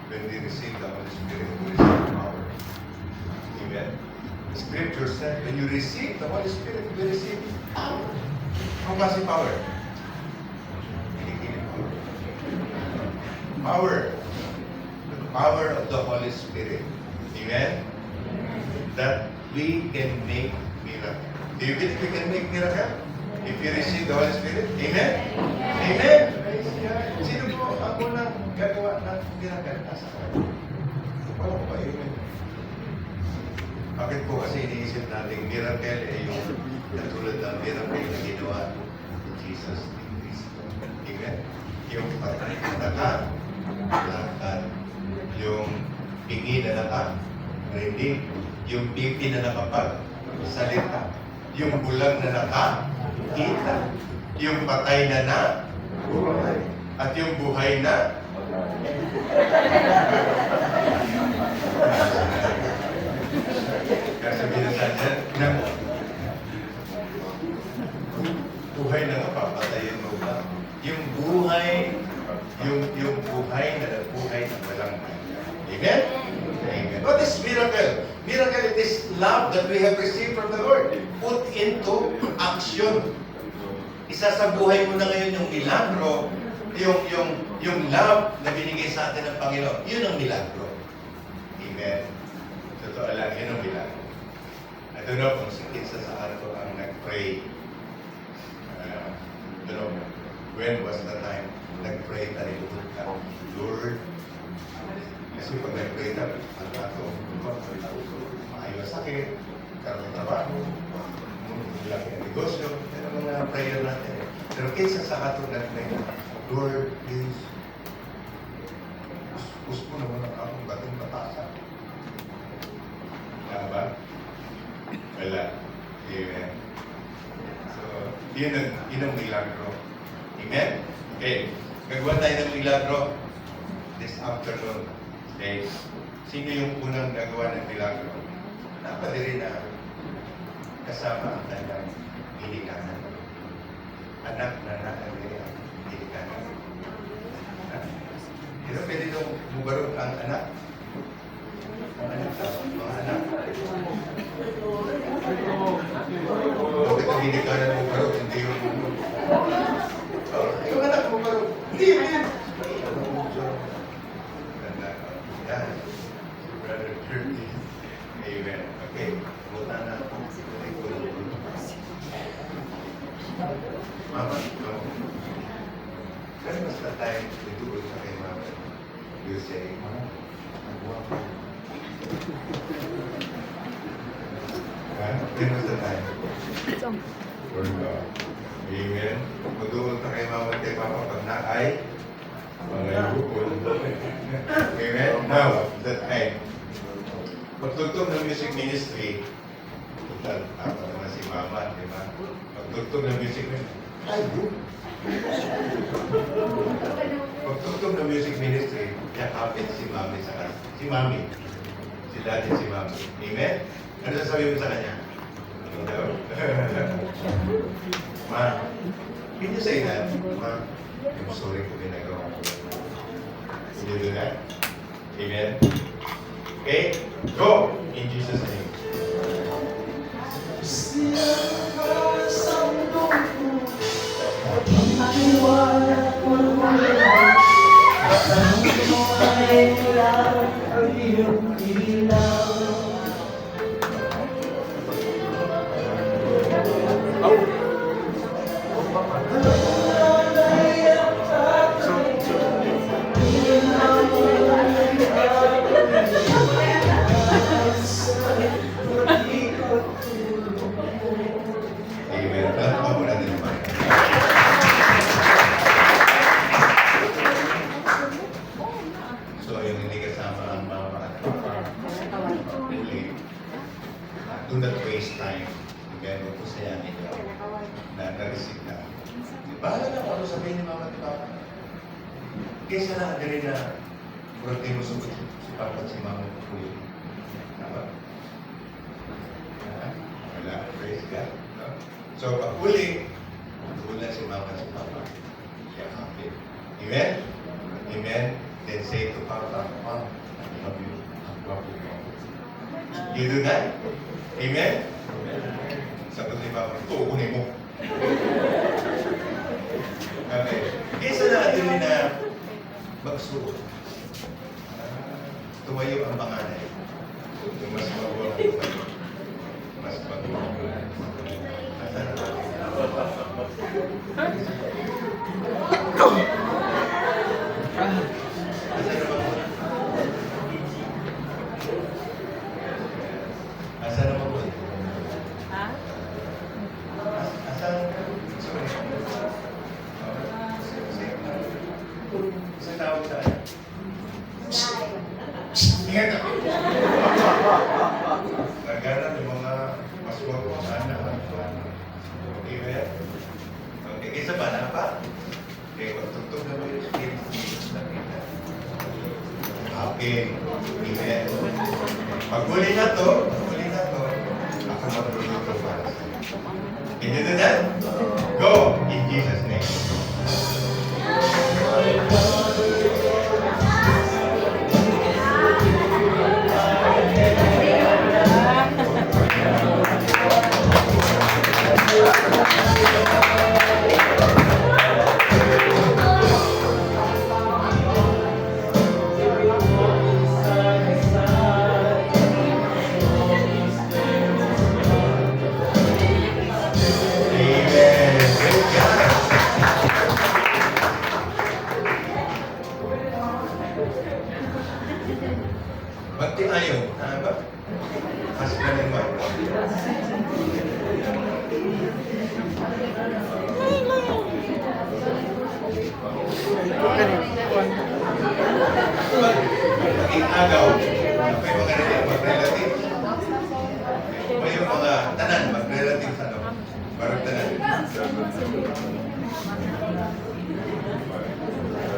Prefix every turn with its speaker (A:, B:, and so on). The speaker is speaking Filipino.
A: when we receive the Holy Spirit, we receive power. Amen. The Scripture said, when you receive the Holy Spirit, we receive power. Ang klase power? Kinikili power. Power. The power of the Holy Spirit. Amen. That we can make miracle. Do you believe we can make miracle? If you receive the Holy Spirit? Amen? Amen? Sino po ang unang gagawa ng miracle? Nasa ka? Wala po ba? Amen. Bakit po kasi iniisip natin miracle ay yung katulad ng miracle na ginawa ni Jesus Christ. Amen? Yung patay na lakad, yung pingi na naka-ready, yung pipi na nakapag-salita, yung bulag na nakakita, yung patay na buhay, at yung buhay na kasi binasahan na buhay na napapatayin mo ba? Yung buhay, yung buhay na walang hanggan. Amen? Amen. What is miracle? Miracle, it is love that we have received from the Lord. Put into action. Isa sa buhay mo na ngayon yung milagro, yung love na binigay sa atin ng Panginoon. Yun ang milagro. Amen. Totoo lang, yun ang milagro. I don't know kung isa sa araw ang nag-pray. I don't know, when was the time nag-pray tayo ka? Lord, kasi pag nag-pray na, ang ato, maayos sakit, karoon trabaho, laki ang negosyo, yan ang mga prayer natin. Pero kaysa sa ato nag-pray na, Lord, please, gusto mo naman ang akong batong patasa. Kaya ba? Wala. Amen. So, yun ang milagro. Amen? Okay. Gagawa tayo ng milagro this afternoon. Okay. Sino yung unang gagawa ng milagro? Napadiri na kasama ang kanyang hinikanan. Anak na nakadiri ang hinikanan. Pero pwede itong bubarog ang anak. Ang anak ka, mga anak. Bakit ang hinikanan mo barog, hindi yung bubarog? Yung anak mo barog, hindi yun. Yan. Brother Curtis. Amen. Okay. Buta na. Mama, no. When was the time ituloy sa kay Mama? You say, when was the time? For God. Amen. Magduol ka kay Mama at kay Papa pag naay mga bukol. Amen? Now, that time, pagtugtog ng music ministry, total, ako naman si Mama, di ba? Pagtugtog ng music ministry, ay, bro! Pagtugtog ng music ministry, yakapit si Mami sa kanya. Si Mami. Si Daddy, si Mami. Amen? Ano sasabihin mo sa kanya? Ma, can you say that? Ma, I'm sorry kung ginagawa ko. Can you do that? Amen? Okay? Go! In Jesus' name. Amen. Lahat mo natin naman. So, yung hindi kasama ang mga do not waste time. Kaya huwag po sayanin nyo na na-receive na. Bahala na kung ano sabihin ni Mama at Papa. Kaysa na agad na burati mo sa si Papa at si Mama at Kuya. Tama? Wala. Praise God. No? So, pag huli, si Mama at si Papa. Kaya happy. Amen? Amen? then say to Papa, Mom, I love you. I love you. You do that? Amen? Sagot ni Papa, tuunin mo. Okay. Kaysa natin na magsuot. Tumayo ang panganay. Yung mas magulang tumayo. Mas magulang. Asan na? Asan na mabuti?
B: Ha?
A: Asan? Sa tawag tayo. Ingat ako. Nagana ng mga maswag ko sana. Okay ba yan? Okay, isa ba na pa? Okay, pagtugtog na mo yung spirit ng Jesus na kita. Okay. Amen. Pag huli na to, ako magluluto para sa iyo. Can you do that? Go in Jesus' name. Amen. Praise God. Bakti ayaw. Ano ba? Husband and wife. Paging agaw, may mga mag-relative. May mga tanan, mag-relative sa ano. Barang tanan.